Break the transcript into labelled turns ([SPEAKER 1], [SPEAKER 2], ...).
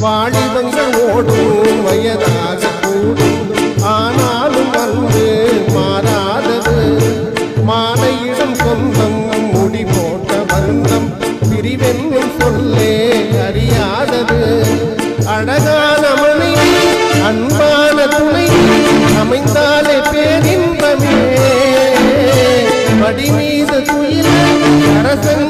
[SPEAKER 1] வாலிபங்கள் ஓடும் வயதாக கூடும் ஆனாலும் அன்பு மாறாதது மாலையிடம் சொந்தம் முடி போட்ட வருந்தம் பிரிவென்னும் சொல்லே அறியாதது அழகான மனை அன்பான துணை அமைந்தாலே பேரின்பமே மடி மீது துயில் அரசன்